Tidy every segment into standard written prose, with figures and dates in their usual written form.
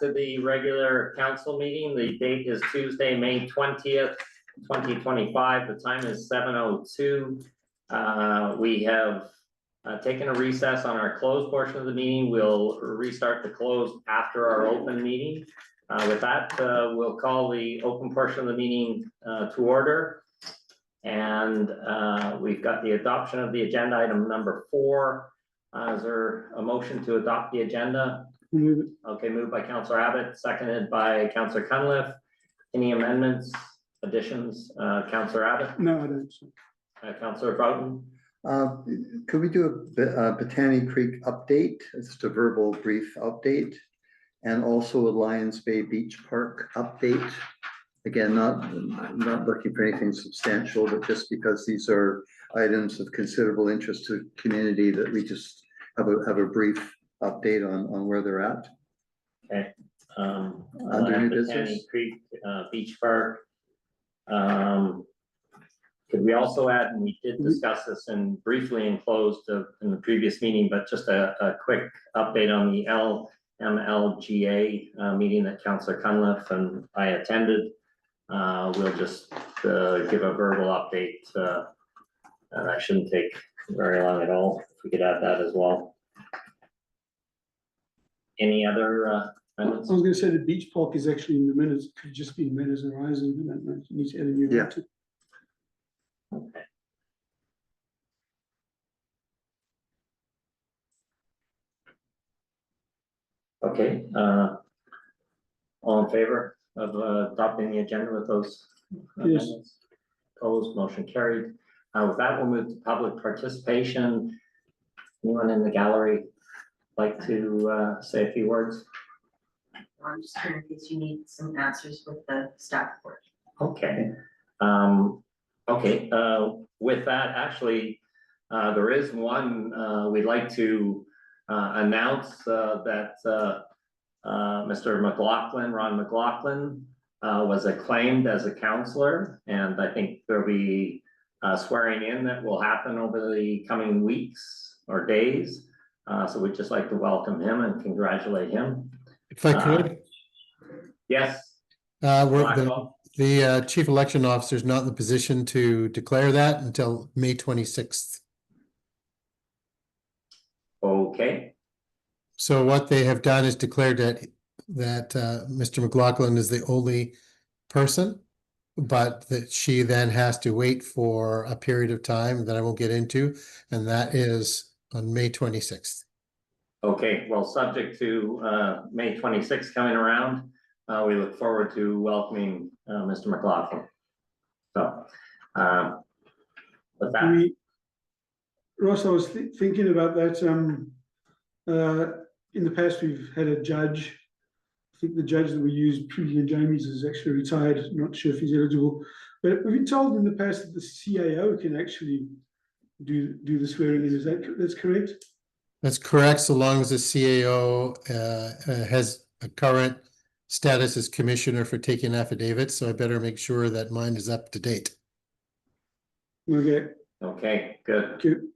to the regular council meeting. The date is Tuesday, May 20th, 2025. The time is 7:02. We have taken a recess on our closed portion of the meeting. We'll restart the closed after our open meeting. With that, we'll call the open portion of the meeting to order. And we've got the adoption of the agenda item number 4. Is there a motion to adopt the agenda? Okay, moved by Councillor Abbott, seconded by Councillor Cunliffe. Any amendments, additions? Councillor Abbott? No, I don't. Councillor Broughton? Could we do a Botany Creek update? It's just a verbal brief update. And also a Lions Bay Beach Park update. Again, not looking for anything substantial, but just because these are items of considerable interest to the community, that we just have a brief update on where they're at. Okay. Under new business. Botany Creek Beach Park. Could we also add, and we did discuss this and briefly enclosed in the previous meeting, but just a quick update on the LMLGA meeting that Councillor Cunliffe and I attended. We'll just give a verbal update, and that shouldn't take very long at all. If we could add that as well. Any other amendments? I was going to say the beach park is actually in the minutes. It could just be Meadows and Horizon. I don't know. You need to add a new one. Okay. Okay, all in favor of adopting the agenda with those amendments? Opposed, motion carried. With that, we'll move to public participation. Anyone in the gallery like to say a few words? I'm just here in case you need some answers with the staff report. Okay. Okay, with that, actually, there is one we'd like to announce that Mr. McLaughlin, Ron McLaughlin, was acclaimed as a councillor, and I think there'll be swearing in that will happen over the coming weeks or days. So we'd just like to welcome him and congratulate him. If I could. Yes. The chief election officer is not in the position to declare that until May 26th. Okay. So what they have done is declared that Mr. McLaughlin is the only person, but that she then has to wait for a period of time that I won't get into, and that is on May 26th. Okay, well, subject to May 26th coming around, we look forward to welcoming Mr. McLaughlin. So, with that. Ross, I was thinking about that. In the past, we've had a judge. I think the judge that we used, Trudy and Jamie's, is actually retired. Not sure if he's eligible, but we've been told in the past that the CAO can actually do the swearing in. Is that's correct? That's correct, so long as the CAO has a current status as commissioner for taking affidavits. So I better make sure that mine is up to date. Okay. Okay, good. Good.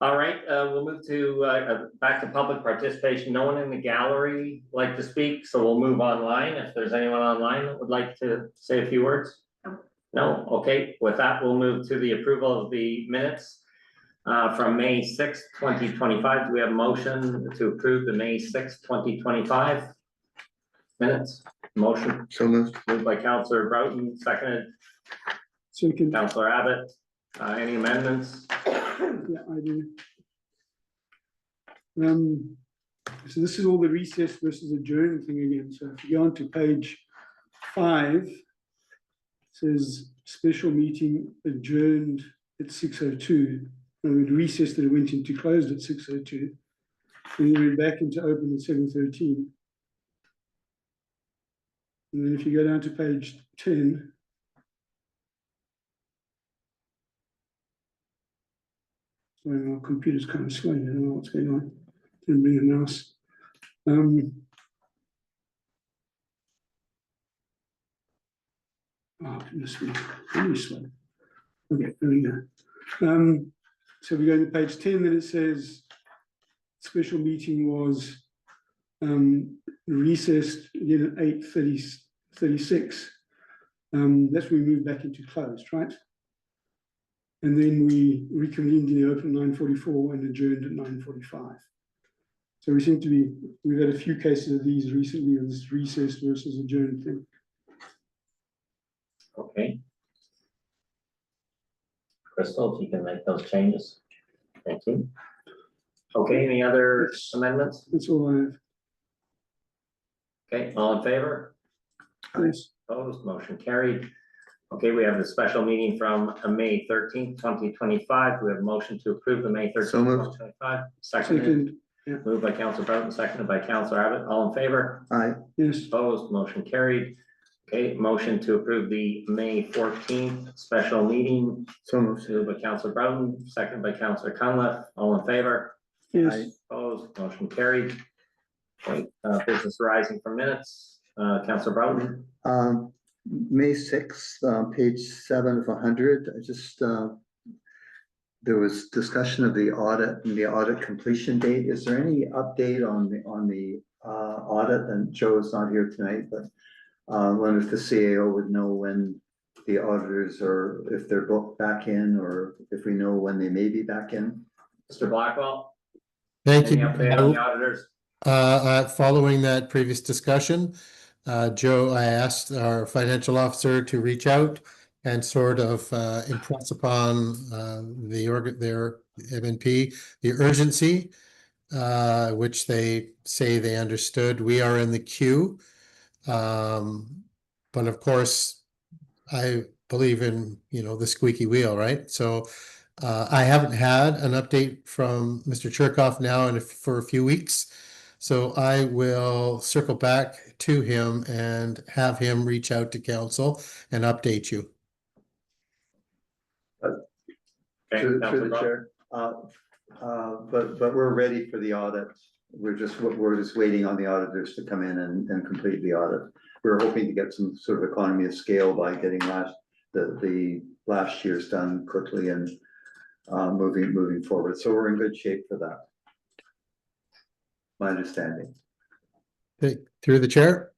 All right, we'll move to back to public participation. No one in the gallery like to speak, so we'll move online. If there's anyone online that would like to say a few words. No? Okay, with that, we'll move to the approval of the minutes from May 6th, 2025. Do we have a motion to approve the May 6th, 2025 minutes? Motion. So moved. Moved by Councillor Broughton, seconded. Second. Councillor Abbott. Any amendments? Yeah, I do. So this is all the recess versus adjourn thing again. So if you go on to page 5, it says special meeting adjourned at 6:02. And we'd recessed that it went into closed at 6:02. And then we're back into open at 7:13. And then if you go down to page 10, sorry, my computer's kind of slow. I don't know what's going on. Didn't bring a mouse. Oh, goodness me, really slow. Okay, there we go. So we go to page 10, then it says special meeting was recessed again at 8:36. That's when we moved back into closed, right? And then we reconvened in the open 9:44 and adjourned at 9:45. So we seem to be, we've had a few cases of these recently, of this recessed versus adjourned thing. Okay. Crystal, if you can make those changes. Thank you. Okay, any other amendments? That's all I have. Okay, all in favor? Yes. Opposed, motion carried. Okay, we have the special meeting from May 13th, 2025. We have a motion to approve the May 13th, So moved. 2025. Seconded, Second, moved by Councilor Broughton, seconded by Councilor Abbott. All in favor? Aye. yes. Opposed, motion carried. Okay, motion to approve the May 14th special meeting. So moved. Moved by Councilor Broughton, seconded by Councilor Cunliffe. All in favor? Yes. Aye. Opposed, motion carried. Okay, business arising from minutes. Councilor Broughton. May 6th, page 7 of 100, I just, there was discussion of the audit and the audit completion date. Is there any update on the audit? And Joe's not here tonight, but wonder if the CAO would know when the auditors are, if they're booked back in, or if we know when they may be back in. Mr. Blackwell. Thank Any you. update on the auditors? Following that previous discussion, Joe, I asked our financial officer to reach out and sort of impress upon their MNP the urgency, which they say they understood. We are in the queue. But of course, I believe in, the squeaky wheel, right? So I haven't had an update from Mr. Cherkoff now for a few weeks. So I will circle back to him and have him reach out to council and update you. Okay, Through Councilor the Broughton. chair. But we're ready for the audit. We're just waiting on the auditors to come in and complete the audit. We're hoping to get some sort of economy of scale by getting the last year's done quickly and moving forward. So we're in good shape for that. My understanding. Okay, through the chair.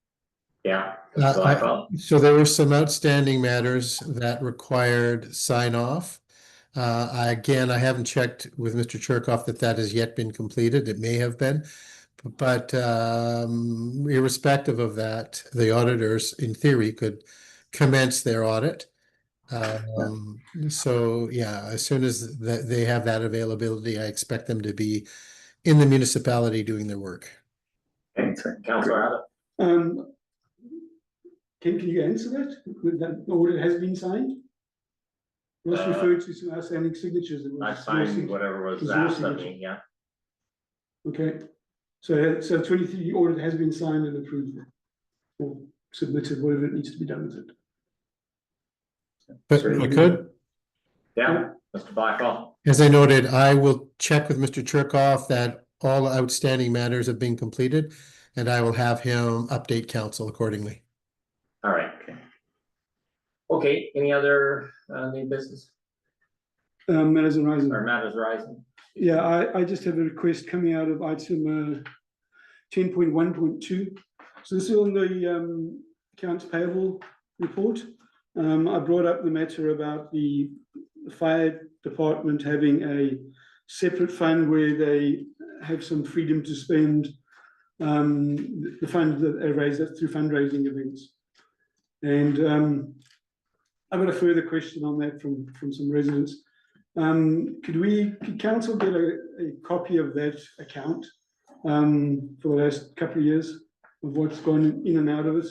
Yeah. Mr. Blackwell. So there were some outstanding matters that required sign off. Again, I haven't checked with Mr. Cherkoff that has yet been completed. It may have been. But irrespective of that, the auditors, in theory, could commence their audit. So yeah, as soon as they have that availability, I expect them to be in the municipality doing their work. Okay, Councilor Abbott. Can you answer that? That order has been signed? Let's refer to some outstanding signatures. I signed whatever was asked of me, yeah. Okay, so 23 order has been signed and approved or submitted, whatever it needs to be done with it. But if I could, Yeah, Mr. Blackwell. as I noted, I will check with Mr. Cherkoff that all outstanding matters have been completed, and I will have him update council accordingly. All right. Okay, any other new business Matters arising. or matters arising? Yeah, I just have a request coming out of item 10.1.2. So this is on the accounts payable report. I brought up the matter about the fire department having a separate fund where they have some freedom to spend the funds that they raise through fundraising events. And I've got a further question on that from some residents. Could council get a copy of that account for the last couple of years of what's gone in and out of it,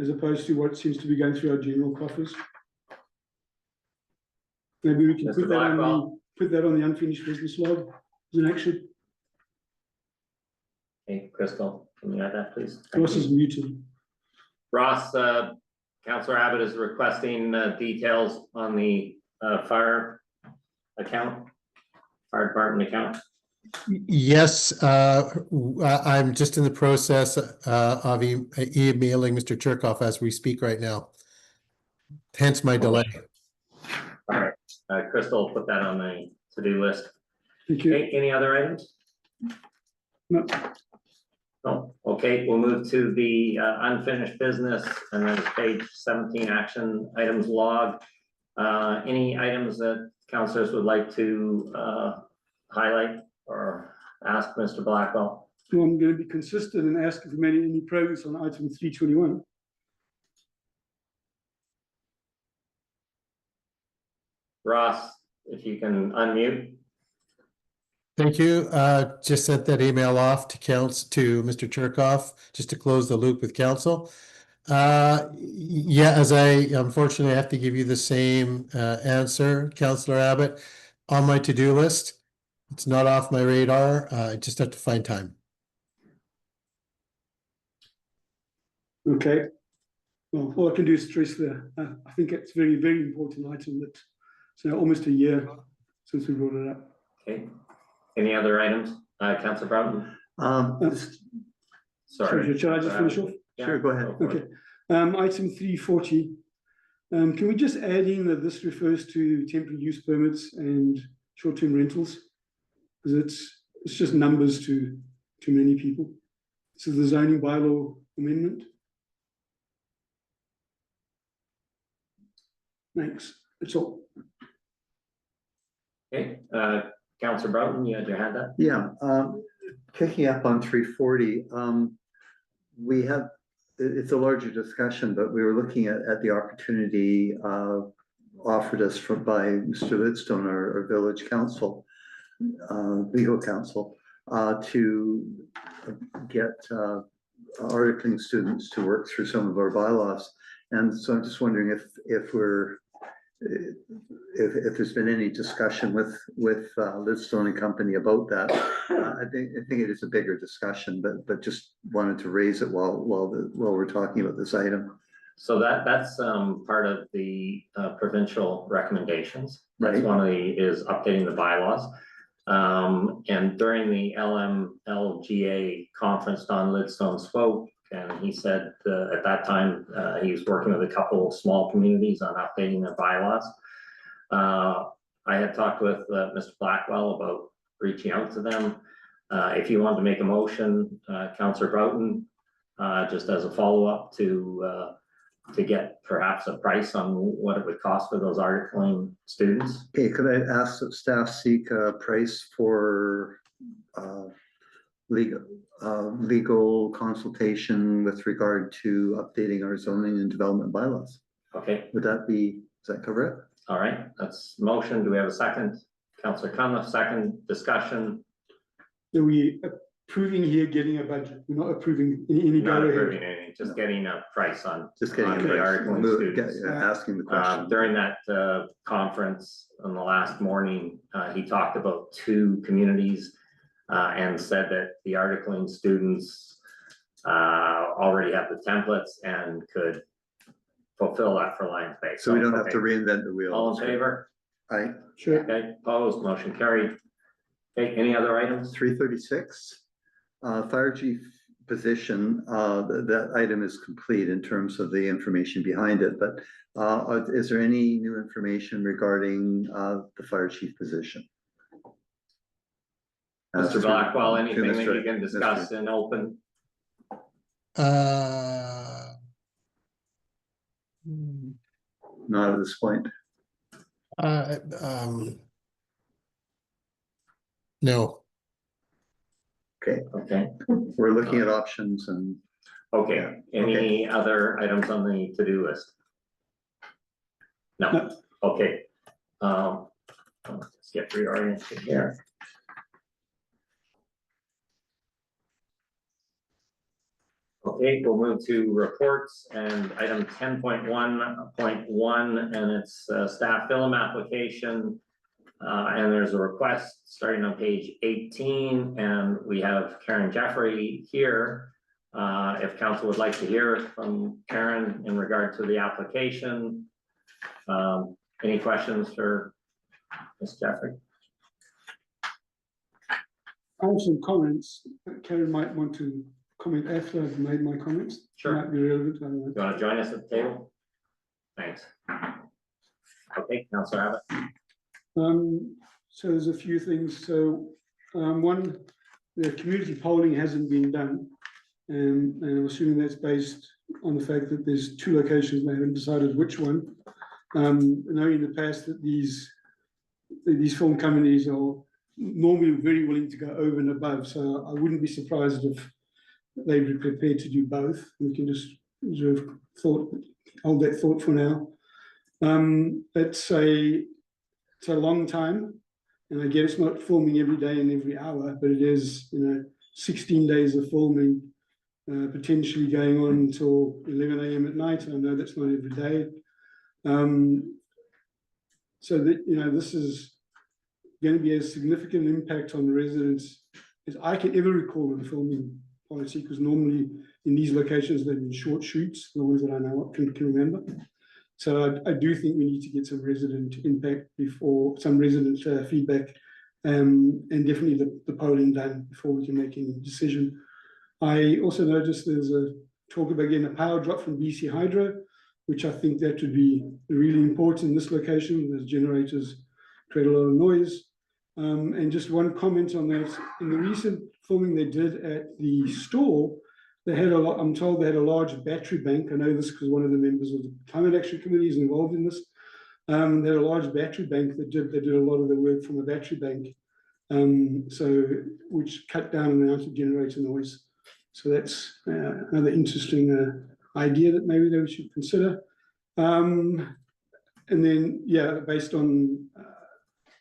as opposed to what seems to be going through our general coffers? Maybe we can Mr. put that on the unfinished business log as an action. Hey, Crystal, can you add that, please? Ross is muted. Ross, Councilor Abbott is requesting details on the fire account, fire department account. Yes, I'm just in the process of emailing Mr. Cherkoff as we speak right now. Hence my delay. All right, Crystal will put that on the to-do list. Thank you. Okay, any other items? No. Oh, okay, we'll move to the unfinished business and then it's page 17, action items log. Any items that councilors would like to highlight or ask Mr. Blackwell? So I'm going to be consistent and ask if we made any progress on item 321. Ross, if you can unmute. Thank you. Just sent that email off to to Mr. Cherkoff, just to close the loop with council. Yeah, as I unfortunately have to give you the same answer, Councillor Abbott, on my to-do list. It's not off my radar. I just have to find time. Okay. Well, all I can do is stress there. I think it's very, very important item that it's now almost a year since we brought it up. Okay. Any other items? Councillor Broughton? Sorry. Shall I just finish off? Yeah, Sure, go ahead. for it. Okay. Item 340. Can we just add in that this refers to temporary use permits and short-term rentals? Because it's just numbers to many people. This is the zoning bylaw amendment. Thanks. That's all. Okay, Councillor Broughton, you had your hand up? Yeah, picking up on 340, we have, it's a larger discussion, but we were looking at the opportunity offered us by Mr. Lidstone, our village council, legal counsel, to get articling students to work through some of our bylaws. And so I'm just wondering if there's been any discussion with Lidstone and Company about that. I think it is a bigger discussion, but just wanted to raise it while we're talking about this item. So that's part of the provincial recommendations. That's Right. one of is updating the bylaws. And during the LMLGA conference, Don Lidstone spoke, and he said at that time he was working with a couple small communities on updating their bylaws. I had talked with Mr. Blackwell about reaching out to them. If you wanted to make a motion, Councillor Broughton, just as a follow-up to get perhaps a price on what it would cost for those articling students. Okay, could I ask that staff seek a price for legal consultation with regard to updating our zoning and development bylaws? Okay, Does that cover it? all right, that's motion. Do we have a second? Councillor Cunliffe, second. Discussion. Are we approving here getting a budget? We're not approving any Not go approving ahead. anything, just getting a price on. Just getting on a the price. articling students. Asking the question. During that conference on the last morning, he talked about 2 communities and said that the articling students already have the templates and could fulfill that for Lions Bay. So we don't have okay. to reinvent the wheel. All in favor? Aye. Sure. Okay, opposed, motion carried. Okay, any other items? 336, fire chief position, that item is complete in terms of the information behind it, but is there any new information regarding the fire chief position? Mr. Blackwell, To anything that Mr. you can discuss in open? Not at this point. No. Okay, Okay, we're looking at options and okay, any other items on the to-do list? No, No. okay. Let's get reoriented here. Okay, we'll move to reports and item 10.1.1, and it's staff film application. And there's a request starting on page 18, and we have Karen Jeffrey here. If council would like to hear from Karen in regard to the application. Any questions for Ms. Jeffrey? I have some comments. Karen might want to comment after I've made my comments. Sure. Might be relevant. I don't know. You want to join us at the table? Thanks. Okay, Councillor Abbott. So there's a few things. So one, the community polling hasn't been done. And I'm assuming that's based on the fact that there's two locations, and they haven't decided which one. Knowing in the past that these film companies are normally very willing to go over and above, so I wouldn't be surprised if they'd be prepared to do both. We can just hold that thought for now. It's a long time, and I get it's not filming every day and every hour, but it is, 16 days of filming, potentially going on until 11 a.m. at night. I know that's not every day. So that, this is going to be a significant impact on the residents as I can ever recall in filming policy, because normally in these locations they've been short shoots, the ones that I know can remember. So I do think we need to get some resident impact before, some resident feedback, and definitely the polling done before we can make any decision. I also noticed there's a talk about getting a power drop from BC Hydro, which I think that would be really important in this location. Those generators create a lot of noise. And just one comment on that, in the recent filming they did at the store, they had I'm told they had a large battery bank. I know this because one of the members of the Climate Action Committee is involved in this. They had a large battery bank that they did a lot of the work from a battery bank, which cut down on the amount of generator noise. So that's another interesting idea that maybe they should consider. And then, yeah, based on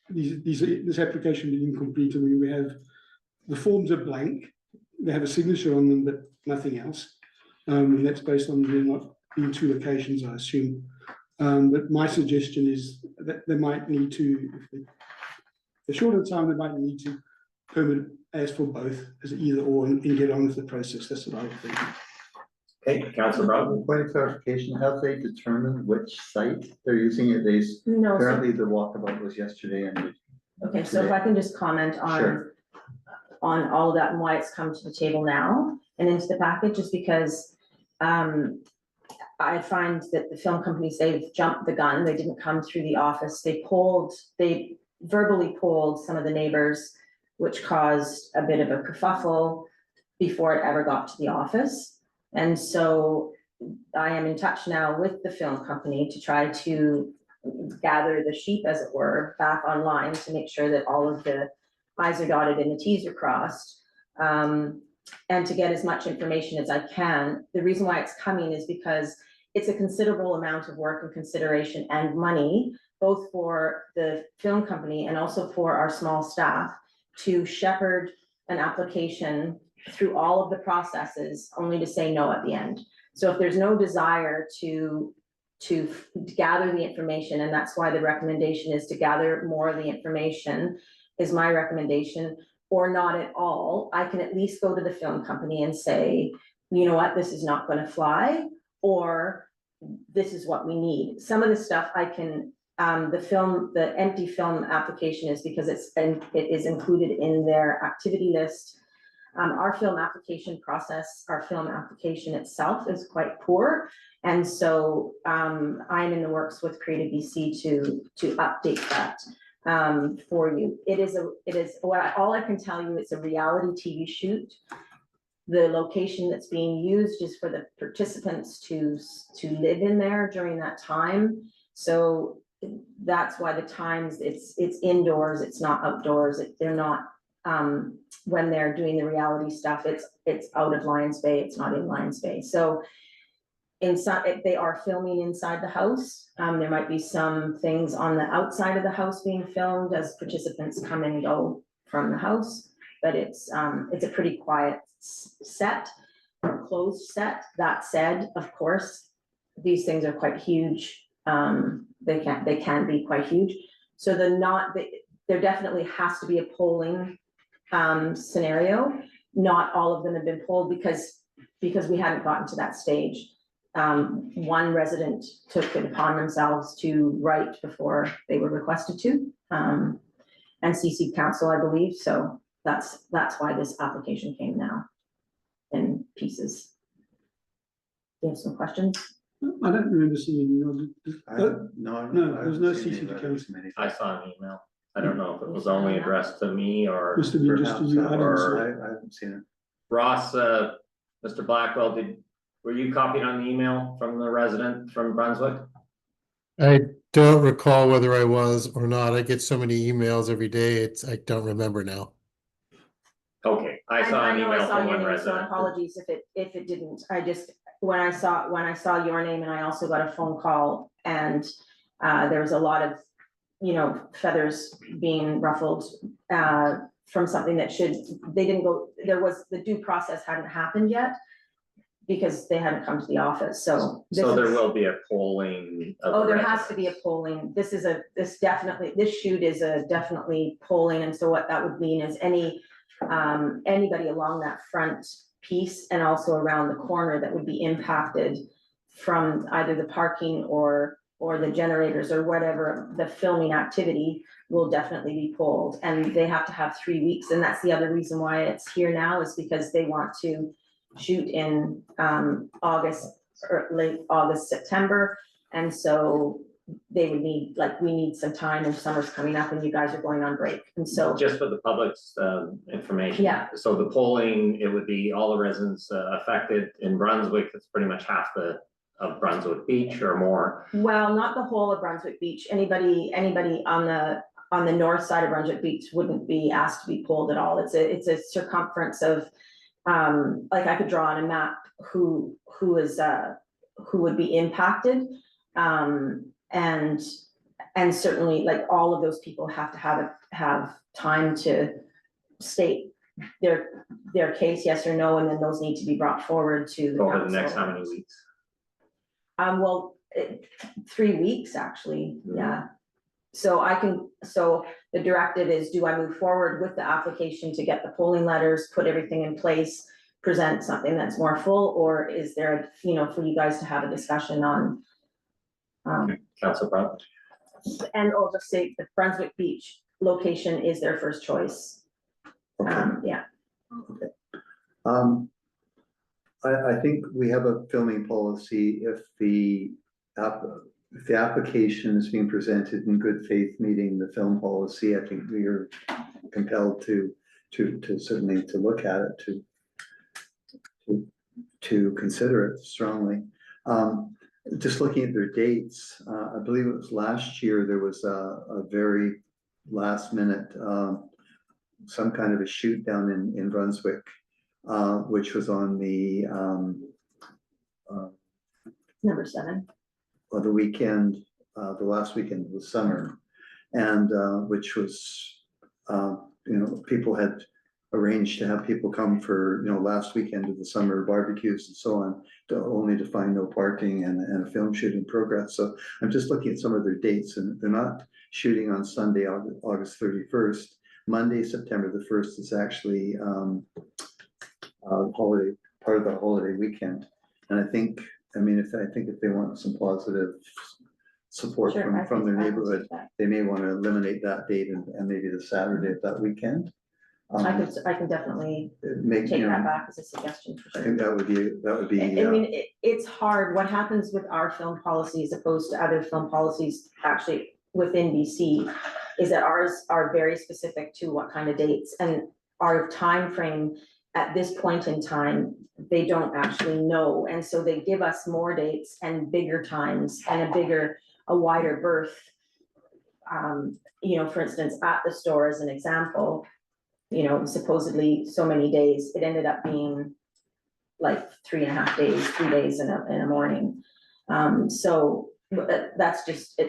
this application being complete, I mean, we have the forms are blank. They have a signature on them, but nothing else. And that's based on there not being two locations, I assume. But my suggestion is that they might need to, if they're short of time, they might need to permit as for both as either or and get on with the process. That's what I would think. Okay, Councillor Broughton. Point of clarification, have they determined which site they're using it? No, so, Apparently the walkabout was yesterday and. okay, so if I can just comment on, Sure. on all of that and why it's come to the table now and into the package, is because I find that the film companies, they've jumped the gun. They didn't come through the office. They verbally polled some of the neighbors, which caused a bit of a kerfuffle before it ever got to the office. And so I am in touch now with the film company to try to gather the sheep, as it were, back online to make sure that all of the I's are dotted and the T's are crossed, and to get as much information as I can. The reason why it's coming is because it's a considerable amount of work and consideration and money, both for the film company and also for our small staff, to shepherd an application through all of the processes only to say no at the end. So if there's no desire to gather the information, and that's why the recommendation is to gather more of the information, is my recommendation, or not at all, I can at least go to the film company and say, you know what, this is not going to fly, or this is what we need. Some of the stuff I can, the empty film application is because it is included in their activity list. Our film application process, our film application itself is quite poor. And so I'm in the works with Creative BC to update that for you. All I can tell you, it's a reality TV shoot. The location that's being used is for the participants to live in there during that time. So that's why the times, it's indoors, it's not outdoors. They're not, when they're doing the reality stuff, it's out of Lions Bay, it's not in Lions Bay. So inside, they are filming inside the house. There might be some things on the outside of the house being filmed as participants come and go from the house, but it's a pretty quiet set, closed set. That said, of course, these things are quite huge. They can be quite huge. So there definitely has to be a polling scenario. Not all of them have been polled because we hadn't gotten to that stage. One resident took it upon themselves to write before they were requested to, and CC council, I believe. So that's why this application came now in pieces. Do you have some questions? I don't remember seeing No, no, there's no CC to council. I saw an email. I don't know if it was only addressed to me or Must have been just to you. I or- I haven't seen it. Ross, Mr. Blackwell, were you copied on the email from the resident from Brunswick? I don't recall whether I was or not. I get so many emails every day, I don't remember now. Okay, I saw an know I email saw from your one name, so resident. apologies if it didn't, I just, when I saw your name, and I also got a phone call, and there was a lot of, you know, feathers being ruffled from something that they didn't go, the due process hadn't happened yet because they hadn't come to the office, so. So there will be a polling of Oh, the there has to be a residents. polling. This shoot is a definitely polling, and so what that would mean is anybody along that front piece and also around the corner that would be impacted from either the parking or the generators or whatever, the filming activity will definitely be polled, and they have to have 3 weeks, and that's the other reason why it's here now, is because they want to shoot in August or late August, September, and so they would need, like, we need some time, and summer's coming up and you guys are going on break, and so. Just for the public's information. Yeah. So the polling, it would be all the residents affected in Brunswick. It's pretty much half of Brunswick Beach or more. Well, not the whole of Brunswick Beach. Anybody on the north side of Brunswick Beach wouldn't be asked to be polled at all. It's a circumference of, like, I could draw on a map who would be impacted. And certainly, like, all of those people have to have time to state their case, yes or no, and then those need to be brought forward to the Over the council. next how many weeks? Well, 3 weeks, actually, Mhm. yeah. So the directive is, do I move forward with the application to get the polling letters, put everything in place, present something that's more full, or is there, you know, for you guys to have a discussion on? Council Brown? And I'll just say the Brunswick Beach location is their first choice. Yeah. I think we have a filming policy if the application is being presented in good faith, meeting the film policy. I think we are compelled to certainly to look at it, to consider it strongly. Just looking at their dates, I believe it was last year, there was a very last minute, some kind of a shoot down in Brunswick, which was on the Number 7. or the weekend, the last weekend of the summer, and which was, people had arranged to have people come for, last weekend of the summer barbecues and so on, only to find no parking and a film shoot in progress. So I'm just looking at some of their dates, and they're not shooting on Sunday, August 31st. Monday, September the 1st is actually holiday, part of the holiday weekend. And I think if they want some positive support Sure, from their I can neighborhood, see that. they may want to eliminate that date and maybe the Saturday of that weekend. I can definitely Make, take that back as a suggestion for I sure. think that would be. I mean, it's hard. What happens with our film policy as opposed to other film policies actually within BC is that ours are very specific to what kind of dates, and our time frame at this point in time, they don't actually know. And so they give us more dates and bigger times and a wider berth. For instance, at the store as an example, supposedly so many days, it ended up being like 3.5 days, 3 days in a morning. So that's just,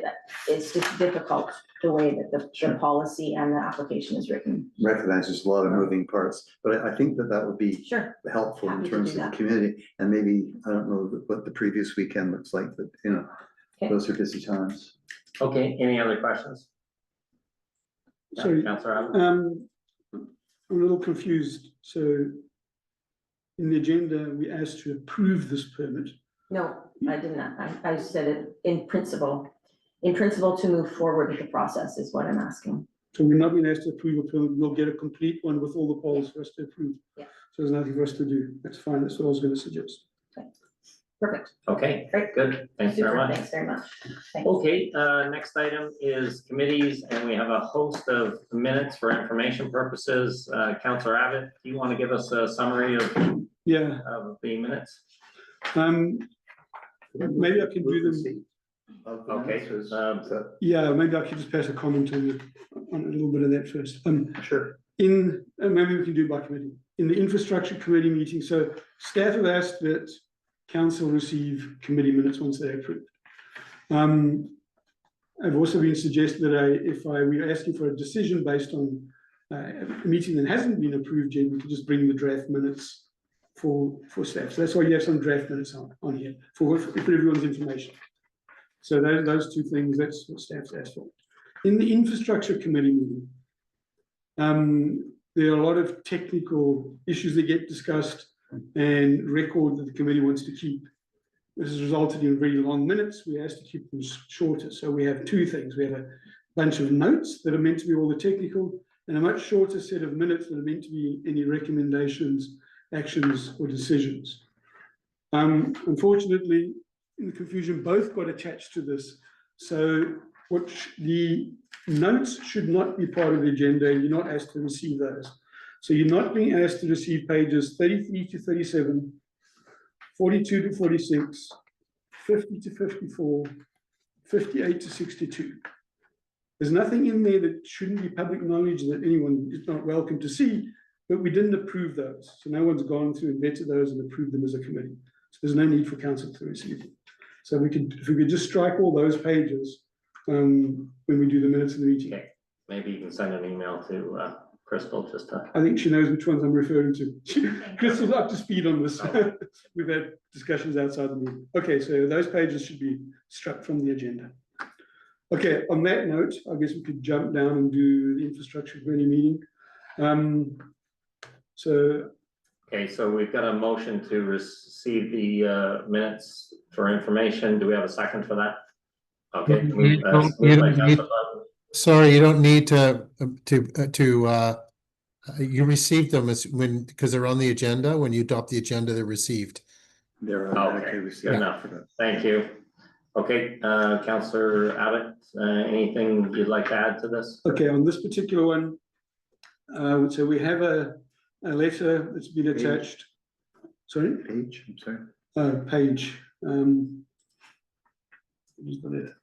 it's just difficult the way that the policy and the application is written. Recognize there's a lot of moving parts, but I think that would be Sure. helpful in Happy to terms do of the that. community, and maybe, I don't know what the previous weekend looks like, but Okay. those are busy times. Okay, any other questions? Sorry, Councillor Allen? I'm a little confused. So in the agenda, we asked to approve this permit. No, I did not. I said it in principle. In principle, to move forward with the process is what I'm asking. So we're not being asked to approve a permit. We'll get a complete one with all the polls for us to approve. Yeah. So there's nothing for us to do. That's fine. That's what I was going to suggest. Perfect. Okay, Great. good, thanks very Super. much. Thanks very much. Thanks. Okay, next item is committees, and we have a host of minutes for information purposes. Councillor Abbott, do you want to give us a summary of Yeah, of the minutes? maybe I can do them. Okay, Yeah, maybe I could just pass a comment on a little bit of that first. Sure. Maybe we can do by committee. In the infrastructure committee meeting, so staff have asked that council receive committee minutes once they're approved. I've also been suggested that we're asking for a decision based on a meeting that hasn't been approved yet, we could just bring the draft minutes for staff. So that's why you have some draft minutes on here for everyone's information. So those two things, that's what staff's asked for. In the infrastructure committee meeting, there are a lot of technical issues that get discussed and record that the committee wants to keep. This has resulted in very long minutes. We asked to keep them shorter. So we have two things. We have a bunch of notes that are meant to be all the technical, and a much shorter set of minutes that are meant to be any recommendations, actions, or decisions. Unfortunately, in the confusion, both got attached to this. So the notes should not be part of the agenda, and you're not asked to receive those. So you're not being asked to receive pages 33 to 37, 42 to 46, 50 to 54, 58 to 62. There's nothing in there that shouldn't be public knowledge that anyone is not welcome to see, but we didn't approve those. So no one's gone through and vetted those and approved them as a committee. So there's no need for council to receive them. So if we could just strike all those pages when we do the minutes of the meeting. Okay. Maybe you can send an email to Crystal just to. I think she knows which ones I'm referring to. Crystal's up to speed on this. Oh. We've had discussions outside the meeting. Okay, so those pages should be struck from the agenda. Okay, on that note, I guess we could jump down and do the infrastructure committee meeting. Okay, so we've got a motion to receive the minutes for information. Do we have a second for that? Okay. You don't need- Sorry, you don't need to you received them because they're on the agenda. When you adopt the agenda, they're received. They're Okay, good enough. Thank you. Okay, Councillor Abbott, anything you'd like to add to this? Okay, on this particular one, so we have a letter that's been attached. Sorry? Page, I'm sorry. Page. Where's the letter?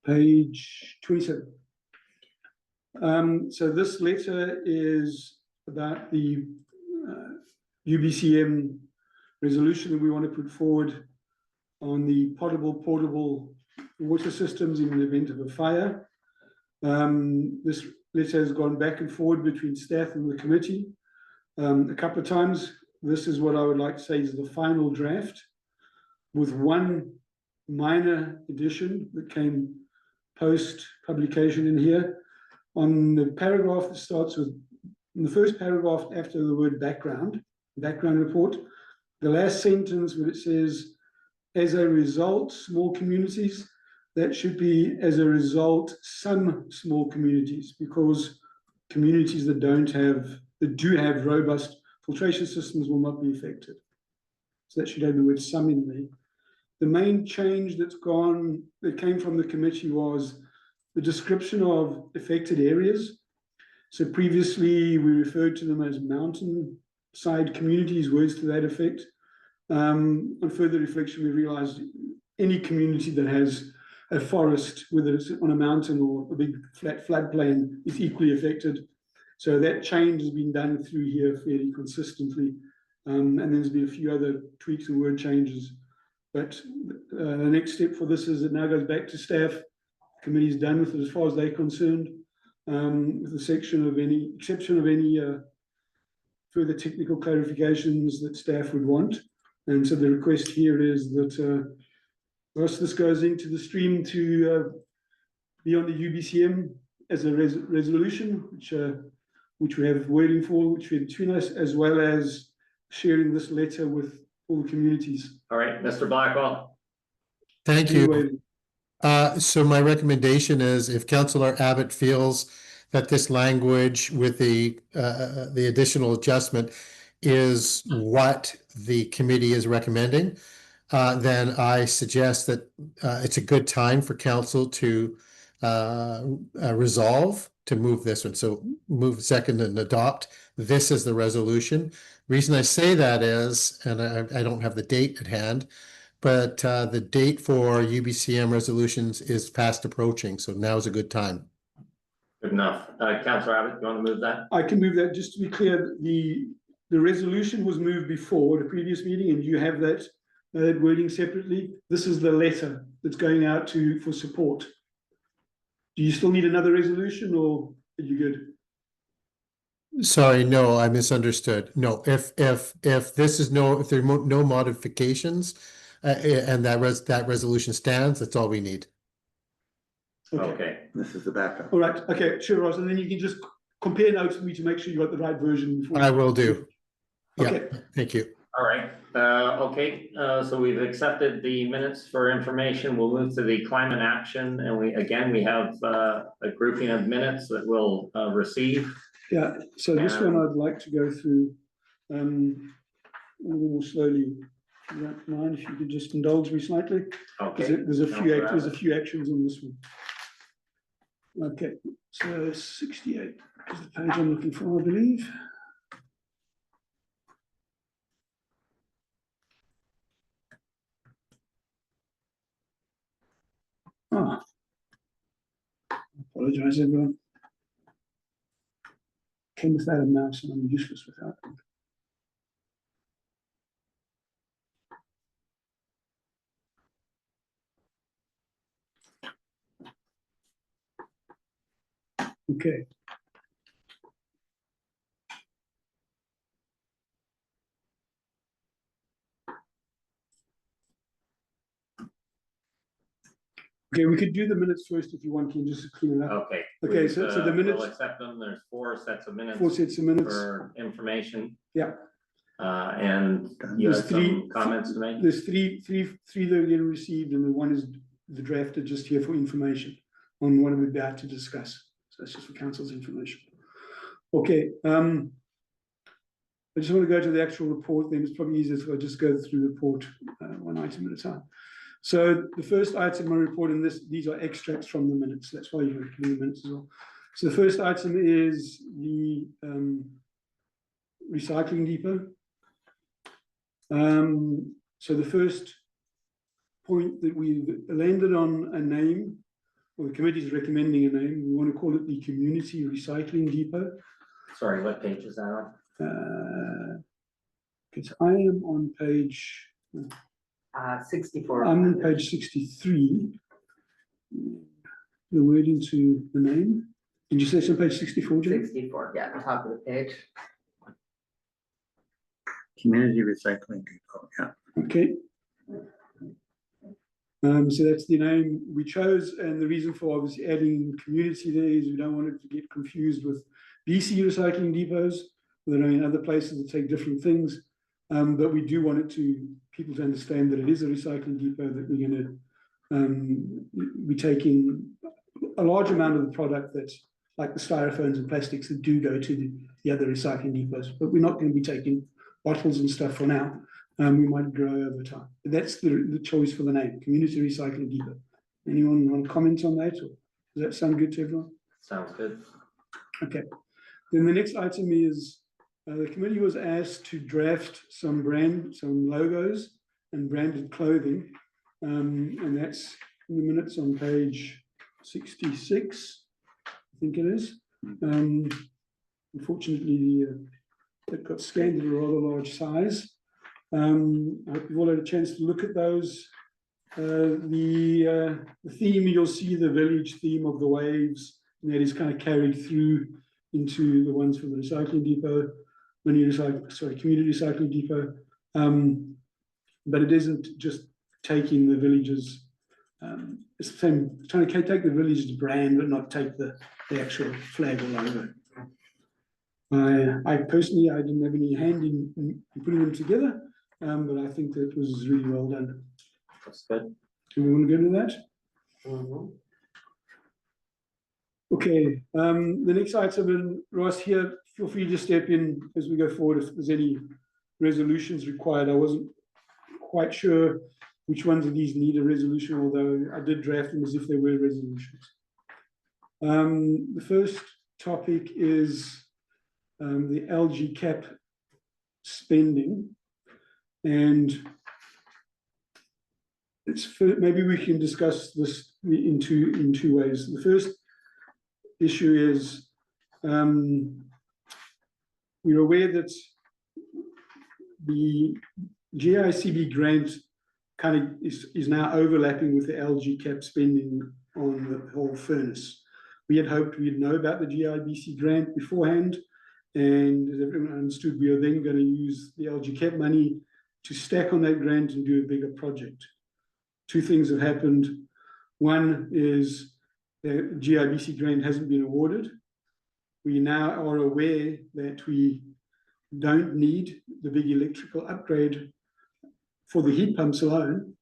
Page 27. So this letter is about the UBCM resolution that we want to put forward on the portable water systems in the event of a fire. This letter has gone back and forward between staff and the committee a couple of times. This is what I would like to say is the final draft, with one minor addition that came post publication in here. On the paragraph that starts with, in the first paragraph after the word background report, the last sentence where it says, as a result, small communities, that should be as a result, some small communities, because communities that do have robust filtration systems will not be affected. So that should have the word some in there. The main change that came from the committee was the description of affected areas. So previously we referred to them as mountainside communities, words to that effect. On further reflection, we realized any community that has a forest, whether it's on a mountain or a big flat floodplain, is equally affected. So that change has been done through here fairly consistently. And there's been a few other tweaks and word changes. But the next step for this is it now goes back to staff. Committee's done with it as far as they're concerned, with the exception of any further technical clarifications that staff would want. And so the request here is that whilst this goes into the stream to be on the UBCM as a resolution, which we have wording for, which we have between us, as well as sharing this letter with all the communities. All right, Mr. Blackwell. Thank you. So my recommendation is if Councillor Abbott feels that this language with the additional adjustment is what the committee is recommending, then I suggest that it's a good time for council to resolve to move this one. So move second and adopt this is the resolution. Reason I say that is, and I don't have the date at hand, but the date for UBCM resolutions is fast approaching, so now is a good time. Good enough. Councillor Abbott, you want to move that? I can move that. Just to be clear, the resolution was moved before the previous meeting, and you have that wording separately. This is the letter that's going out for support. Do you still need another resolution, or are you good? Sorry, no, I misunderstood. No, if this is if there are no modifications, and that resolution stands, that's all we need. Okay. This is the backup. All right, okay, sure, Ross, and then you can just compare notes for me to make sure you got the right version. I will do. Yeah, Okay. thank you. All right, okay, so we've accepted the minutes for information. We'll move to the climate action, and we have a grouping of minutes that we'll receive. Yeah, so this one I'd like to go through a little more slowly. If you don't mind, if you could just indulge me slightly. Okay. There's a few actions on this one. Okay, so 68 is the page I'm looking for, I believe. Ah, apologize, everyone. Came without a mouse, and I'm useless without them. Okay. Okay, we could do the minutes first if you want to, just to clean it up. Okay. Okay, so the minutes. We'll accept them. There's 4 sets of minutes. 4 sets of minutes. For information. Yeah. And you have some comments to make? There's three that are getting received, and the one is the drafted just here for information on what we're about to discuss. So that's just for council's information. Okay, I just want to go to the actual report, then it's probably easier if I just go through the report one item at a time. So the first item in my report, and these are extracts from the minutes, that's why you're getting the minutes as well. So the first item is the recycling depot. So the first point that we've landed on a name, or the committee is recommending a name, we want to call it the Community Recycling Depot. Sorry, what page is that on? Because I am on page 64. I'm on page 63. The wording to the name. Did you say it's on page 64, Jim? 64, yeah, the top of the page. Community recycling depot, yeah. Okay. So that's the name we chose, and the reason for obviously adding community there is we don't want it to get confused with BC recycling depots. There are in other places that take different things, but we do want it people to understand that it is a recycling depot, that we're going to be taking a large amount of the product that's like the styrophones and plastics that do go to the other recycling depots, but we're not going to be taking bottles and stuff for now. We might grow over time. But that's the choice for the name, Community Recycling Depot. Anyone want to comment on that? Or does that sound good to everyone? Sounds good. Okay. Then the next item is the committee was asked to draft some logos and branded clothing. And that's in the minutes on page 66, I think it is. Unfortunately, it got scanned at a rather large size. I hope you've all had a chance to look at those. The theme, you'll see the village theme of the waves, and that is kind of carried through into the ones for the recycling depot, community recycling depot. But it isn't just taking the villages. It's the same, trying to take the village's brand, but not take the actual flag or logo. I personally, I didn't have any hand in putting them together, but I think that was really well done. That's good. Do we want to go to that? Mm-hmm. Okay, the next item, and Ross here, feel free to step in as we go forward if there's any resolutions required. I wasn't quite sure which ones of these need a resolution, although I did draft them as if they were resolutions. The first topic is the LG cap spending. And maybe we can discuss this in two ways. The first issue is we're aware that the GICB grant kind of is now overlapping with the LG cap spending on the whole furnace. We had hoped we'd know about the GIBC grant beforehand, and as everyone understood, we are then going to use the LG cap money to stack on that grant and do a bigger project. Two things have happened. One is the GIBC grant hasn't been awarded. We now are aware that we don't need the big electrical upgrade for the heat pumps alone.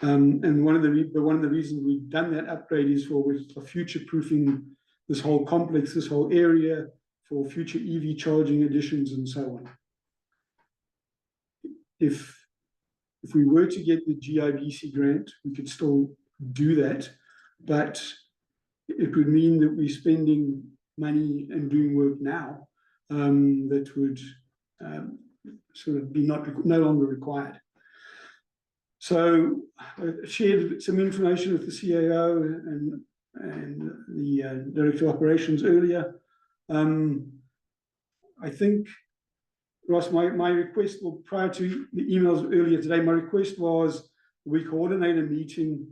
And one of the reasons we've done that upgrade is for future-proofing this whole complex, this whole area, for future EV charging additions and so on. If we were to get the GIBC grant, we could still do that, but it would mean that we're spending money and doing work now that would sort of be no longer required. So I shared some information with the CAO and the Director of Operations earlier. I think, Ross, my request, well, prior to the emails earlier today, my request was we coordinate a meeting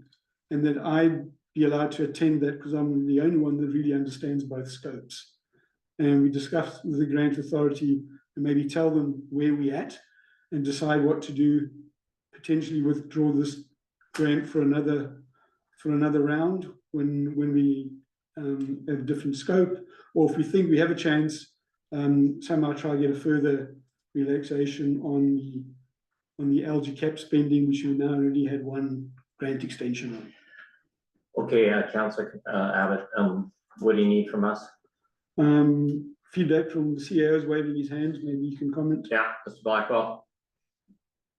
and that I be allowed to attend that because I'm the only one that really understands both scopes. And we discuss with the grant authority and maybe tell them where we're at and decide what to do, potentially withdraw this grant for another round when we have different scope, or if we think we have a chance, somehow try to get a further relaxation on the LG cap spending, which we now already had one grant extension on. Okay, Councillor Abbott, what do you need from us? Feedback from the CEO is waving his hands. Maybe you can comment. Yeah, Mr. Blackwell.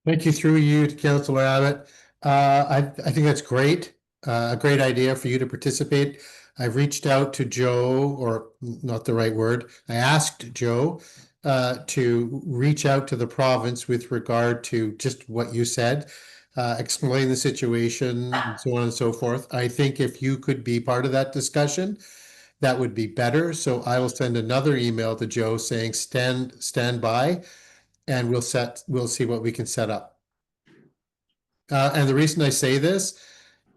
Thank you through you to Councillor Abbott. I think that's great. A great idea for you to participate. I've reached out to Joe, or not the right word. I asked Joe to reach out to the province with regard to just what you said, explain the situation and so on and so forth. I think if you could be part of that discussion, that would be better. So I will send another email to Joe saying stand by, and we'll see what we can set up. And the reason I say this,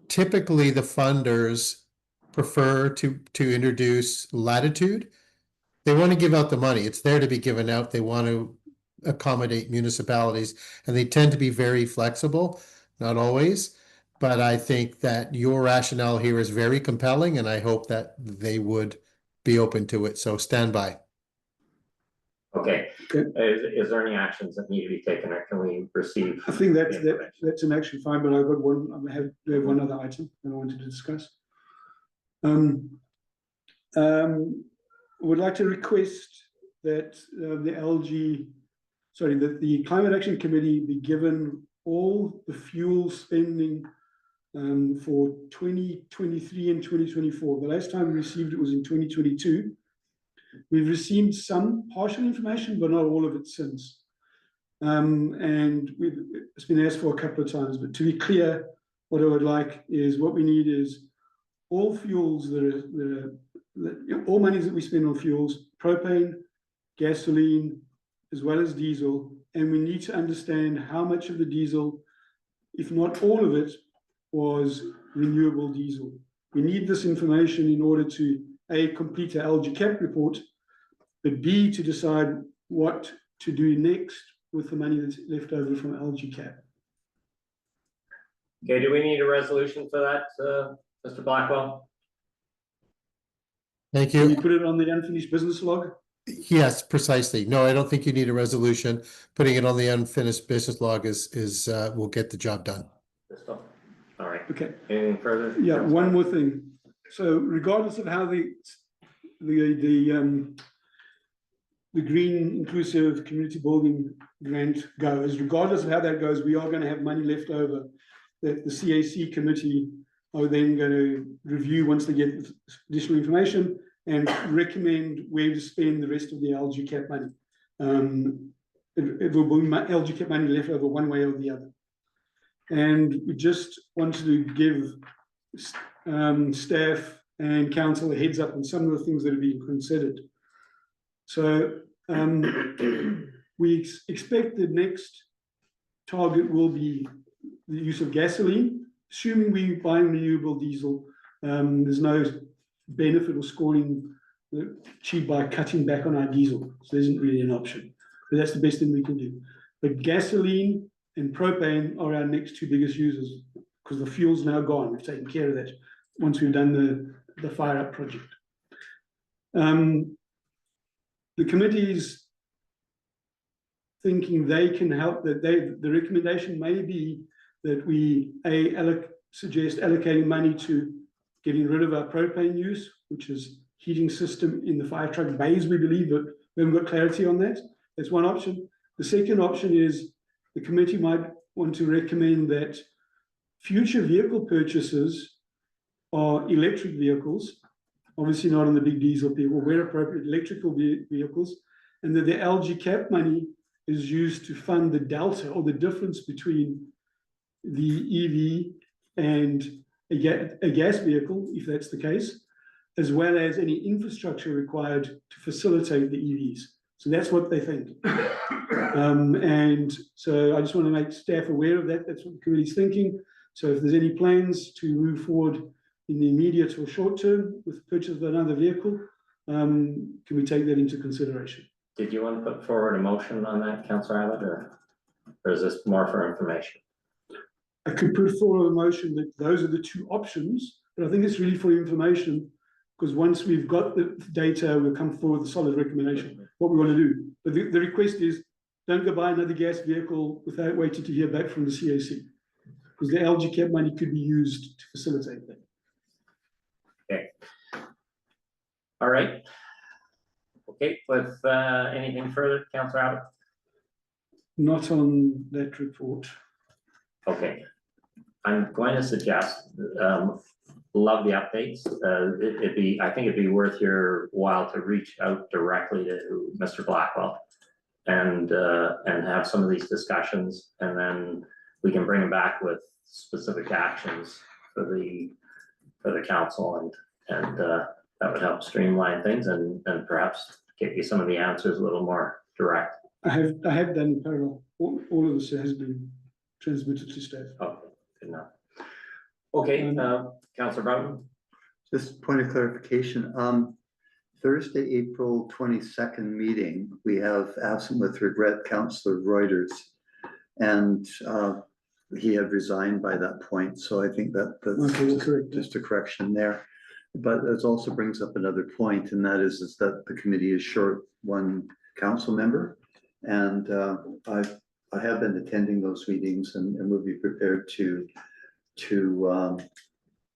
typically the funders prefer to introduce latitude. They want to give out the money. It's there to be given out. They want to accommodate municipalities, and they tend to be very flexible, not always. But I think that your rationale here is very compelling, and I hope that they would be open to it. So stand by. Okay. Okay. Is there any actions that need to be taken, or can we receive? I think that's an action fine, but I've got one. I have one other item that I wanted to discuss. Would like to request that that the Climate Action Committee be given all the fuel spending for 2023 and 2024. The last time we received it was in 2022. We've received some partial information, but not all of it since. And it's been asked for a couple of times, but to be clear, what I would like is what we need is all fuels all monies that we spend on fuels, propane, gasoline, as well as diesel, and we need to understand how much of the diesel, if not all of it, was renewable diesel. We need this information in order to A, complete our LG cap report, but B, to decide what to do next with the money that's left over from LG cap. Okay, do we need a resolution for that, Mr. Blackwell? Thank Can you you. put it on the unfinished business log? Yes, precisely. No, I don't think you need a resolution. Putting it on the unfinished business log is will get the job done. All right. Okay. Anything further? Yeah, one more thing. So regardless of how the green inclusive community building grant goes, regardless of how that goes, we are going to have money left over that the CAC committee are then going to review once they get additional information and recommend where to spend the rest of the LG cap money. It will be LG cap money left over one way or the other. And we just wanted to give staff and council a heads up on some of the things that are being considered. So we expect the next target will be the use of gasoline, assuming we buy renewable diesel. There's no benefit or scoring cheap by cutting back on our diesel, so there isn't really an option. But that's the best thing we can do. But gasoline and propane are our next two biggest users because the fuel's now gone. We've taken care of that once we've done the fire up project. The committee's thinking they can help, that the recommendation may be that we suggest allocating money to getting rid of our propane use, which is heating system in the fire truck bays, we believe, but we haven't got clarity on that. That's one option. The second option is the committee might want to recommend that future vehicle purchases are electric vehicles, obviously not on the big diesel people, where appropriate, electrical vehicles, and that the LG cap money is used to fund the delta or the difference between the EV and a gas vehicle, if that's the case, as well as any infrastructure required to facilitate the EVs. So that's what they think. And so I just want to make staff aware of that. That's what the committee's thinking. So if there's any plans to move forward in the immediate or short term with the purchase of another vehicle, can we take that into consideration? Did you want to put forward a motion on that, Councillor Abbott, or is this more for information? I could put forward a motion that those are the two options, but I think it's really for information, because once we've got the data, we'll come forward with a solid recommendation, what we want to do. But the request is, don't go buy another gas vehicle without waiting to hear back from the CAC, because the LG cap money could be used to facilitate that. Okay. All right. Okay, with anything further, Councillor Abbott? Not on that report. Okay. I'm going to suggest, love the updates. I think it'd be worth your while to reach out directly to Mr. Blackwell and have some of these discussions, and then we can bring him back with specific actions for the council, and that would help streamline things and perhaps get you some of the answers a little more direct. I have done in parallel. All of this has been transmitted to staff. Okay, good enough. Okay, Councillor Broughton. Just point of clarification, Thursday, April 22nd meeting, we have absent with regret Councillor Reuters, and he had resigned by that point, so I think that's Okay, correct. just a correction there. But it also brings up another point, and that is that the committee is short one council member, and I have been attending those meetings and will be prepared to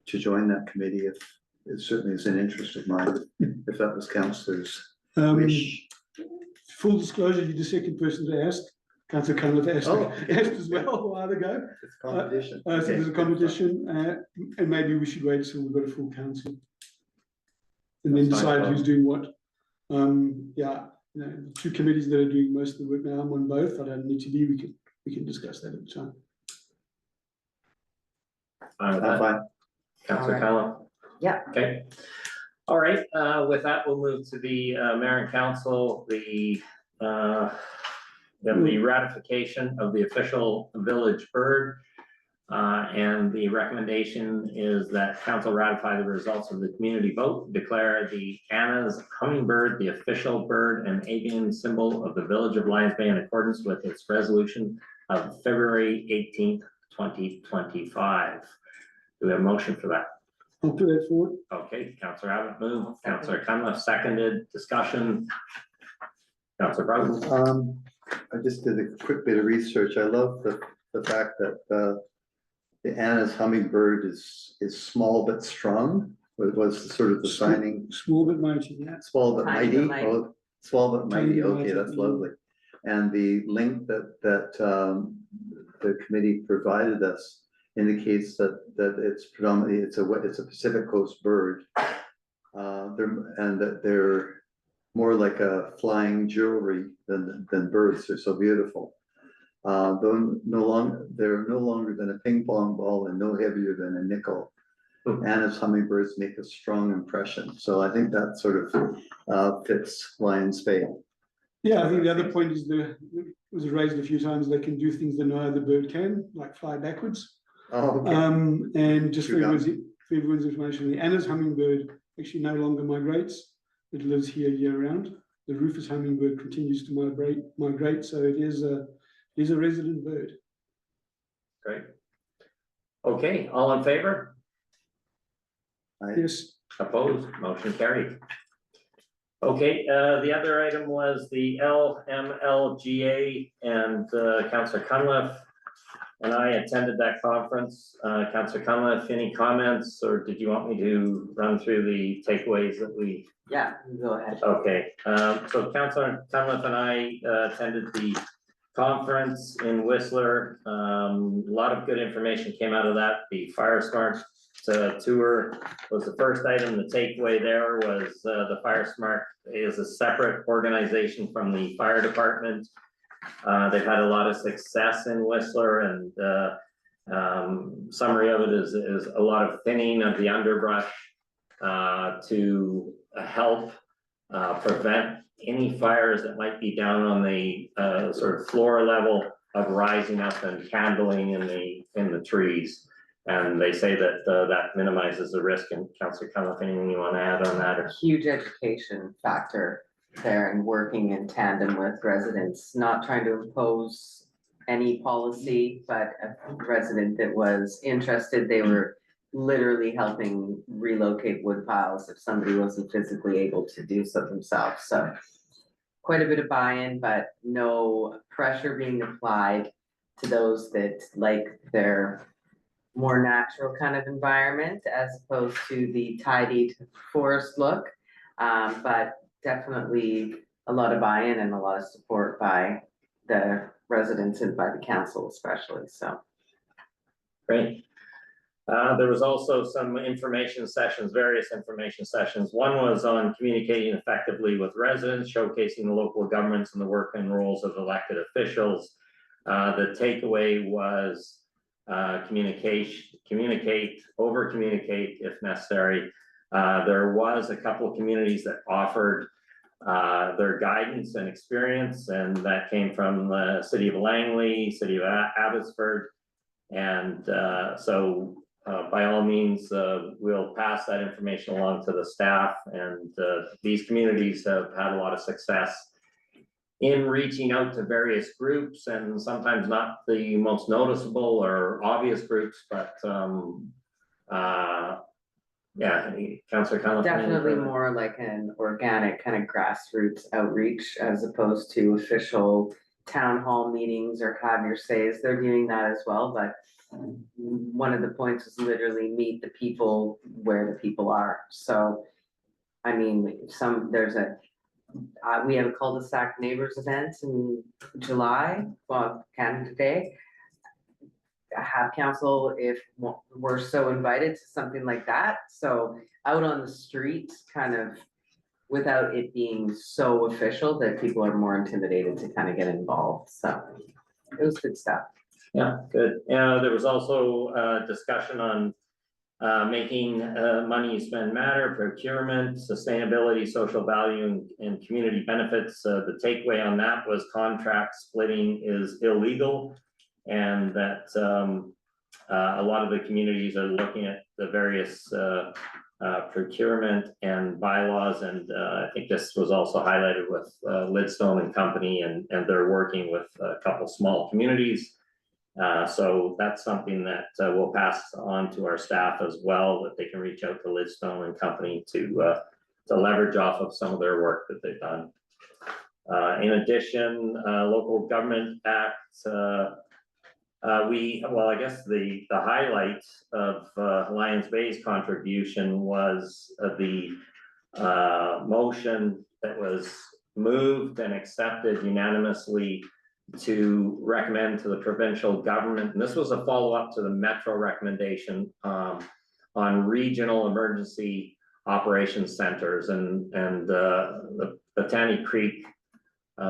join that committee if it certainly is an interest of mine, if that was councillors' wish. Full disclosure, you're the second person to ask. Councillor Cunliffe asked, asked as well a while ago. It's competition. So there's a competition, and maybe we should wait until we've got a full council. And then That's fine. decide who's doing what. Yeah, you know, the two committees that are doing most of the work now, I'm on both. I don't need to be, we can discuss that at the time. Fine with I'm that, fine. Councillor All Cunliffe? Yeah. Okay. All right, with that, we'll move to the mayor and council, the ratification of the official village bird. And the recommendation is that council ratify the results of the community vote, declare the Anna's hummingbird the official bird and avian symbol of the village of Lions Bay in accordance with its resolution of February 18th, 2025. Do we have a motion for that? I'll put that forward. Okay, Councillor Abbott moved, Councillor Cunliffe seconded, discussion. Councillor Broughton. I just did a quick bit of research. I love the fact that the Anna's hummingbird is small but strong. What was sort of the signing? Small but mighty, yeah. Small but Tiny mighty. but mighty. Oh, small but Tiny mighty. but Okay, mighty. that's lovely. And the link that the committee provided us indicates that it's predominantly it's a Pacific Coast bird. and that they're more like a flying jewelry than birds. They're so beautiful. They're no longer than a ping pong ball and no heavier than a nickel. And as hummingbirds make a strong impression. So I think that sort of fits Lion's Bay. Yeah, I think the other point is it was raised a few times, they can do things that no other bird can, like fly backwards. Oh, okay. And just for True everyone's information, the Anna's hummingbird actually no longer migrates. It lives here year round. The Rufus hummingbird continues to migrate, so it is a resident bird. Great. Okay, all in favor? Yes. Opposed, motion carried. Okay, the other item was the LMLGA and Councillor Cunliffe and I attended that conference. Councillor Cunliffe, any comments, or did you want me to run through the takeaways that we? Yeah, go ahead. Okay, so Councillor Cunliffe and I attended the conference in Whistler. A lot of good information came out of that. The Fire Smart tour was the first item. The takeaway there was the Fire Smart is a separate organization from the fire department. They've had a lot of success in Whistler, and summary of it is a lot of thinning of the underbrush to help prevent any fires that might be down on the sort of floor level of rising up and handling in the trees. And they say that that minimizes the risk. And Councillor Cunliffe, anything you want to add on that? Or? Huge education factor there, and working in tandem with residents, not trying to impose any policy, but a resident that was interested, they were literally helping relocate wood piles if somebody wasn't physically able to do so themselves. So quite a bit of buy-in, but no pressure being applied to those that like their more natural kind of environment as opposed to the tidied forest look. But definitely a lot of buy-in and a lot of support by the residents and by the council especially, so. Great. There was also some information sessions, various information sessions. One was on communicating effectively with residents, showcasing the local governments and the work and roles of elected officials. The takeaway was communicate, over communicate if necessary. There was a couple of communities that offered their guidance and experience, and that came from the city of Langley, city of Abbotsford. And so by all means, we'll pass that information along to the staff, and these communities have had a lot of success in reaching out to various groups, and sometimes not the most noticeable or obvious groups, but yeah, Councillor Cunliffe. Definitely more like an organic kind of grassroots outreach as opposed to official town hall meetings or have your says. They're doing that as well, but one of the points is literally meet the people where the people are. So, I mean, we have a cul-de-sac neighbors event in July, well, Canada Day. Have council if we're so invited to something like that. So out on the street, kind of without it being so official that people are more intimidated to kind of get involved. So it was good stuff. Yeah, good. There was also discussion on making money you spend matter, procurement, sustainability, social value, and community benefits. The takeaway on that was contract splitting is illegal, and that a lot of the communities are looking at the various procurement and bylaws, and I think this was also highlighted with Lidstone and Company, and they're working with a couple small communities. So that's something that we'll pass on to our staff as well, that they can reach out to Lidstone and Company to leverage off of some of their work that they've done. In addition, Local Government Act, I guess the highlight of Lions Bay's contribution was the motion that was moved and accepted unanimously to recommend to the provincial government, and this was a follow-up to the Metro recommendation on regional emergency operations centers, and the Botany Creek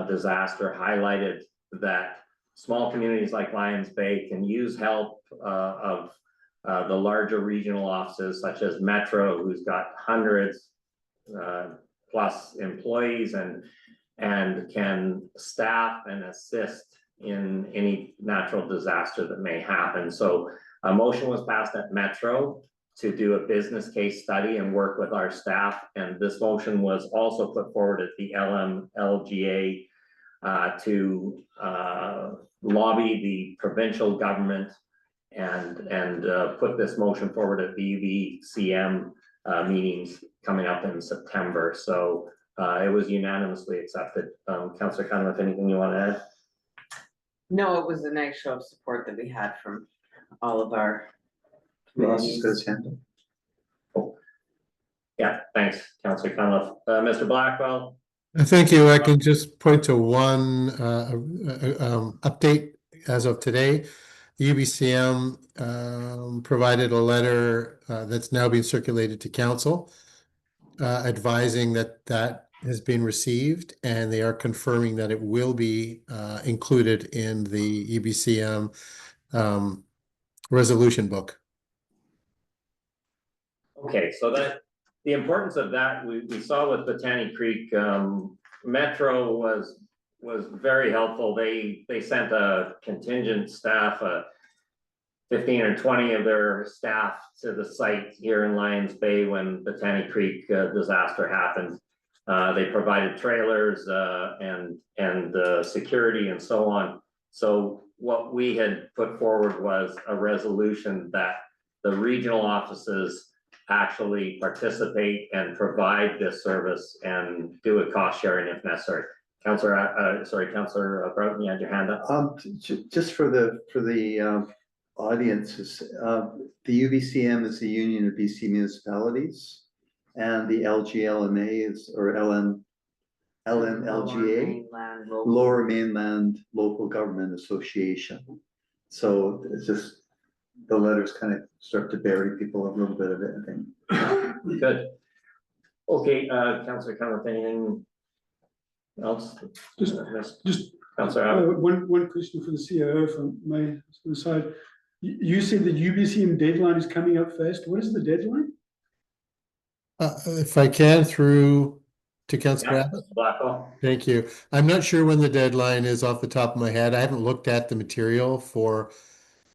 disaster highlighted that small communities like Lions Bay can use help of the larger regional offices such as Metro, who's got hundreds plus employees and can staff and assist in any natural disaster that may happen. So a motion was passed at Metro to do a business case study and work with our staff. And this motion was also put forward at the LGA to lobby the provincial government and put this motion forward at VVCM meetings coming up in September. So it was unanimously accepted. Councillor Cunliffe, anything you want to add? No, it was a nice show of support that we had from all of our Ross communities. has his hand up. Yeah, thanks, Councillor Cunliffe. Mr. Blackwell? Thank you. I can just point to one update as of today. The UBCM provided a letter that's now being circulated to council advising that that has been received, and they are confirming that it will be included in the UBCM resolution book. Okay, so that the importance of that we saw with Botany Creek. Metro was very helpful. They sent a contingent staff, 15 or 20 of their staff to the site here in Lions Bay when Botany Creek disaster happened. They provided trailers and security and so on. So what we had put forward was a resolution that the regional offices actually participate and provide this service and do a cost sharing if necessary. Councillor Broughton, you had your hand up. Just for the audiences, the UBCM is the Union of BC Municipalities, and the LGLMA is, or LMLGA, Lower Mainland Local Government Association. So it's just, the letters kind of start to bury people a little bit of it, I think. Good. Okay, Councillor Cunliffe, anything else? Just Councillor, one question for the CIO from my side. You said the UBCM deadline is coming up fast. What is the deadline? If I can, through to Councillor Abbott. Blackwell. Thank you. I'm not sure when the deadline is off the top of my head. I haven't looked at the material for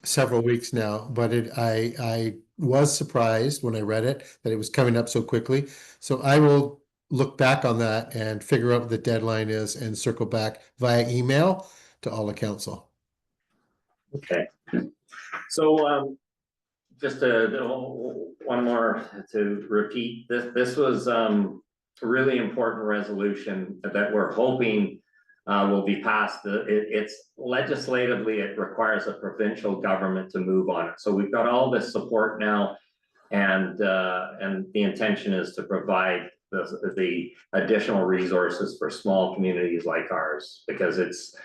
several weeks now, but I was surprised when I read it that it was coming up so quickly. So I will look back on that and figure out what the deadline is and circle back via email to all the council. Okay. So just one more to repeat. This was a really important resolution that we're hoping will be passed. It's legislatively, it requires a provincial government to move on it. So we've got all this support now, and the intention is to provide the additional resources for small communities like ours, because it's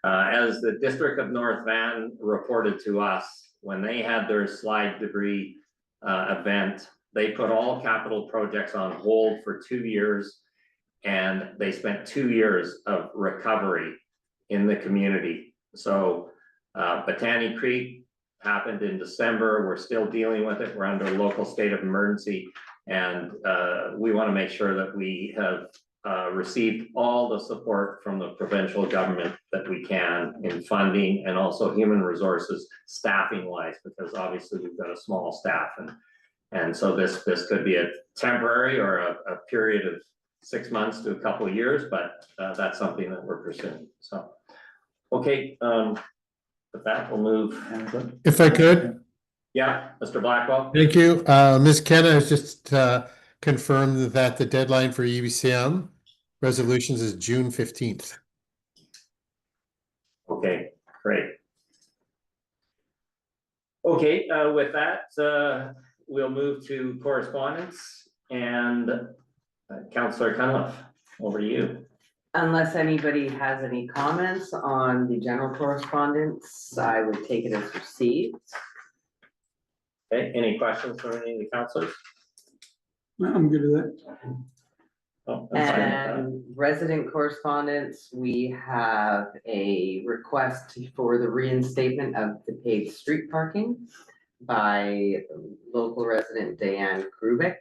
as the District of North Van reported to us when they had their slide debris event. They put all capital projects on hold for 2 years. And they spent 2 years of recovery in the community. So Botany Creek happened in December. We're still dealing with it. We're under a local state of emergency. And we want to make sure that we have received all the support from the provincial government that we can in funding and also human resources, staffing wise, because obviously we've got a small staff. And so this could be a temporary or a period of 6 months to a couple of years, but that's something that we're pursuing. So, okay, with that, we'll move. If I could. Yeah, Mr. Blackwell. Thank you. Ms. Kenna has just confirmed that the deadline for UBCM resolutions is June 15th. Okay, great. Okay, with that, we'll move to correspondence, and Councillor Cunliffe, over to you. Unless anybody has any comments on the general correspondence, I would take it as received. Okay, any questions from any of the councillors? I'm good with that. Oh, I'm fine with that. And resident correspondence, we have a request for the reinstatement of the paid street parking by local resident Diane Grubik.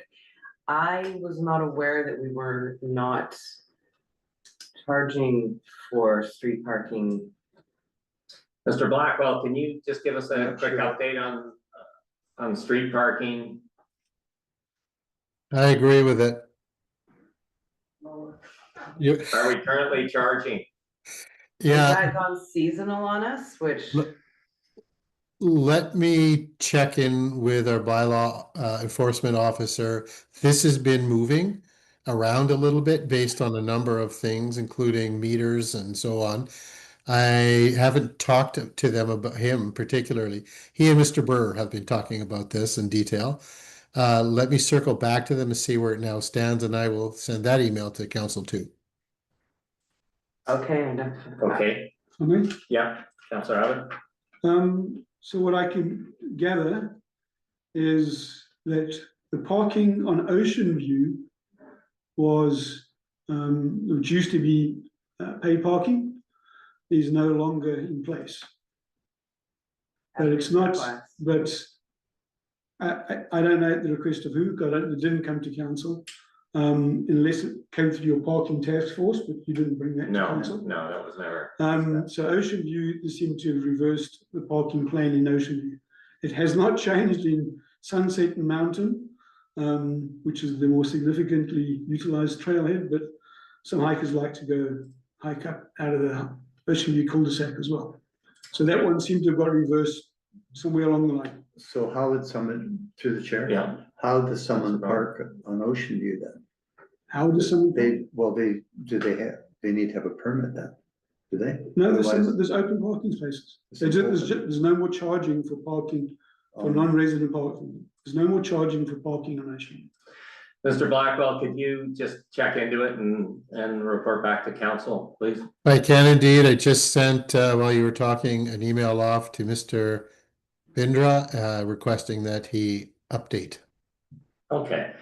I was not aware that we were not charging for street parking. Mr. Blackwell, can you just give us a Yeah, quick sure. update on street parking? I agree with it. You, Are we currently charging? Has yeah, that gone seasonal on us, which, Look, let me check in with our bylaw enforcement officer. This has been moving around a little bit based on a number of things, including meters and so on. I haven't talked to them about him particularly. He and Mr. Burr have been talking about this in detail. Let me circle back to them and see where it now stands, and I will send that email to council too. okay, enough. Okay, For me, yeah, Councillor Abbott? so what I can gather is that the parking on Ocean View was, which used to be pay parking, is no longer in place. But it's not, but I don't know at the request of who, it didn't come to council. Unless it came through your parking task force, but you didn't bring that to No, council. no, that was never. So Ocean View, they seem to have reversed the parking plan in Ocean View. It has not changed in Sunset and Mountain, which is the more significantly utilized trailhead, but some hikers like to go hike up out of the Ocean View cul-de-sac as well. So that one seemed to have got reversed somewhere along the line. So how would someone, through the chair? Yeah. How does someone park on Ocean View then? How does someone? They need to have a permit then, do they? No, Otherwise- there's open parking spaces. There's no more charging for parking, for Um, non-resident parking. There's no more charging for parking on Ocean View. Mr. Blackwell, could you just check into it and report back to council, please? I can indeed. I just sent, while you were talking, an email off to Mr. Bindra, requesting that he update. Okay,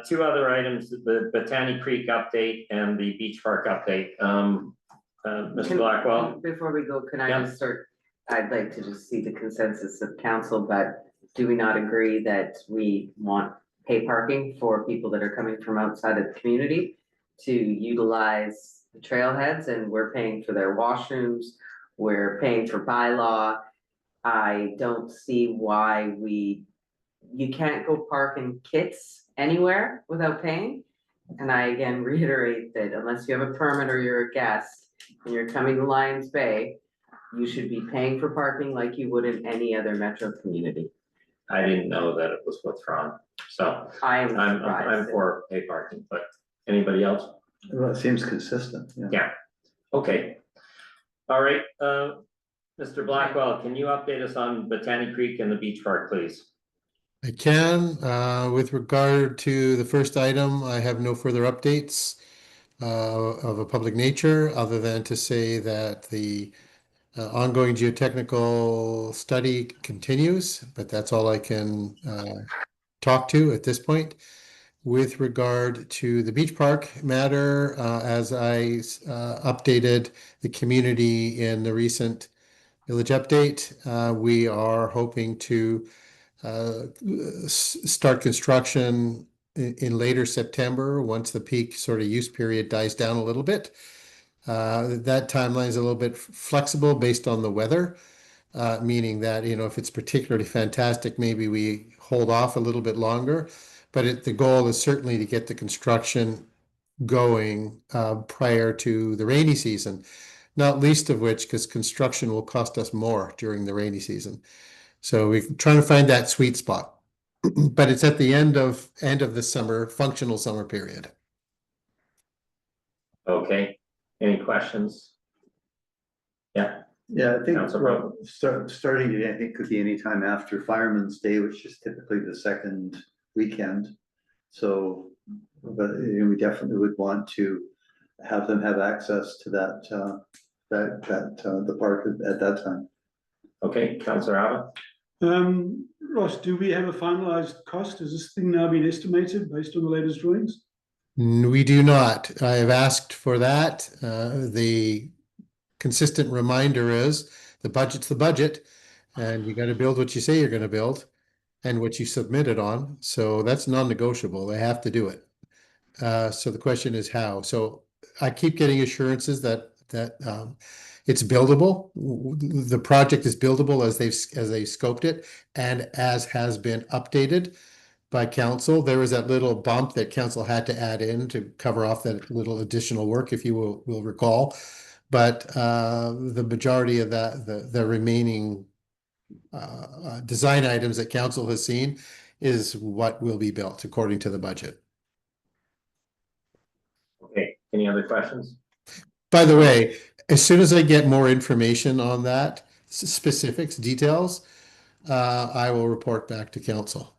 two other items, the Botany Creek update and the Beach Park update. Mr. Blackwell? Before we go, can I Yeah. just start, I'd like to just see the consensus of council, but do we not agree that we want pay parking for people that are coming from outside of the community to utilize the trailheads, and we're paying for their washrooms, we're paying for bylaw. I don't see why you can't go park in kits anywhere without paying. And I again reiterate that unless you have a permit or you're a guest and you're coming to Lions Bay, you should be paying for parking like you would in any other metro community. I didn't know that it was withdrawn, so I am I'm surprised. for pay parking, but anybody else? Well, it seems consistent, yeah. Yeah. Okay. All right, Mr. Blackwell, can you update us on Botany Creek and the Beach Park, please? I can, with regard to the first item, I have no further updates of a public nature, other than to say that the ongoing geotechnical study continues, but that's all I can talk to at this point. With regard to the beach park matter, as I updated the community in the recent village update, we are hoping to start construction in later September, once the peak sort of use period dies down a little bit. That timeline is a little bit flexible based on the weather, meaning that, you know, if it's particularly fantastic, maybe we hold off a little bit longer. But the goal is certainly to get the construction going prior to the rainy season, not least of which because construction will cost us more during the rainy season. So we're trying to find that sweet spot. But it's at the end of the summer, functional summer period. Okay, any questions? Yeah, Yeah, I think, Councilor well, starting, I think could be anytime after Fireman's Day, which is typically the second weekend. So, but you know, we definitely would want to have them have access to the park at that time. okay, Councilor Abbott? Ross, do we have a finalized cost? Has this thing now been estimated based on the latest drawings? We do not. I have asked for that. The consistent reminder is the budget's the budget. And you gotta build what you say you're gonna build and what you submitted on. So that's non-negotiable. They have to do it. So the question is how? So I keep getting assurances that it's buildable. The project is buildable as they scoped it and as has been updated by council. There was that little bump that council had to add in to cover off that little additional work, if you will recall. But the majority of the remaining design items that council has seen is what will be built according to the budget. Okay, any other questions? By the way, as soon as I get more information on that, specifics, details, I will report back to council.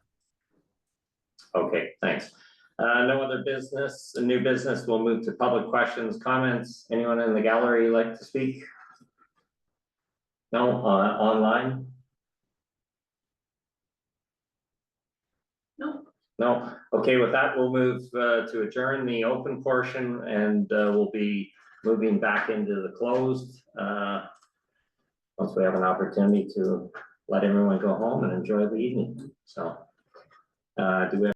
Okay, thanks. No other business, new business, we'll move to public questions, comments. Anyone in the gallery like to speak? No, online? No. No, okay, with that, we'll move to adjourn the open portion and we'll be moving back into the closed. Once we have an opportunity to let everyone go home and enjoy the evening, so. Do we have